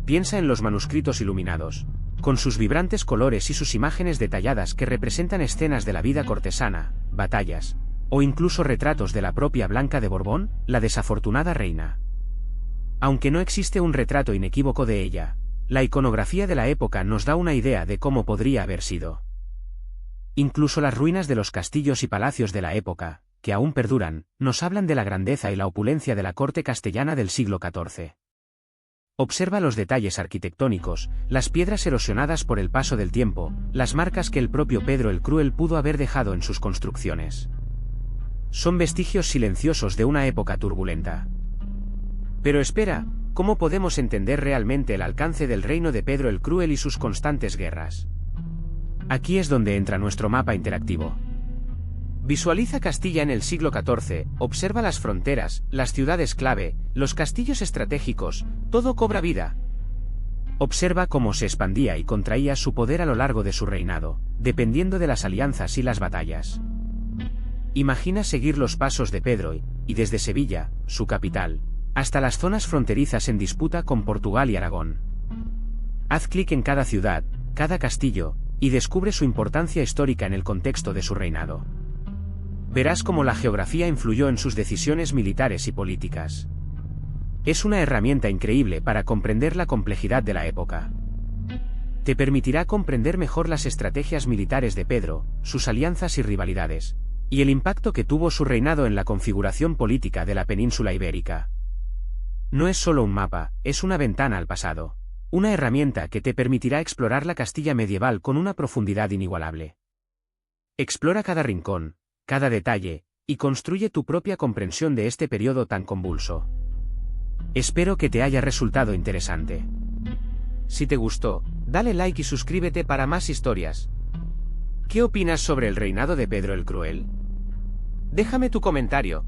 Piensa en los manuscritos iluminados, con sus vibrantes colores y sus imágenes detalladas que representan escenas de la vida cortesana, batallas, o incluso retratos de la propia Blanca de Borbón, la desafortunada reina. Aunque no existe un retrato inequívoco de ella, la iconografía de la época nos da una idea de cómo podría haber sido. Incluso las ruinas de los castillos y palacios de la época, que aún perduran, nos hablan de la grandeza y la opulencia de la corte castellana del siglo XIV. Observa los detalles arquitectónicos, las piedras erosionadas por el paso del tiempo, las marcas que el propio Pedro el Cruel pudo haber dejado en sus construcciones. Son vestigios silenciosos de una época turbulenta. Pero espera, ¿cómo podemos entender realmente el alcance del reino de Pedro el Cruel y sus constantes guerras? Aquí es donde entra nuestro mapa interactivo. Visualiza Castilla en el siglo XIV, observa las fronteras, las ciudades clave, los castillos estratégicos, todo cobra vida. Observa cómo se expandía y contraía su poder a lo largo de su reinado, dependiendo de las alianzas y las batallas. Imagina seguir los pasos de Pedro y desde Sevilla, su capital, hasta las zonas fronterizas en disputa con Portugal y Aragón. Haz clic en cada ciudad, cada castillo, y descubre su importancia histórica en el contexto de su reinado. Verás cómo la geografía influyó en sus decisiones militares y políticas. Es una herramienta increíble para comprender la complejidad de la época. Te permitirá comprender mejor las estrategias militares de Pedro, sus alianzas y rivalidades, y el impacto que tuvo su reinado en la configuración política de la península ibérica. No es solo un mapa, es una ventana al pasado. Una herramienta que te permitirá explorar la Castilla medieval con una profundidad inigualable. Explora cada rincón, cada detalle, y construye tu propia comprensión de este periodo tan convulso. Espero que te haya resultado interesante. Si te gustó, dale like y suscríbete para más historias. ¿Qué opinas sobre el reinado de Pedro el Cruel? Déjame tu comentario.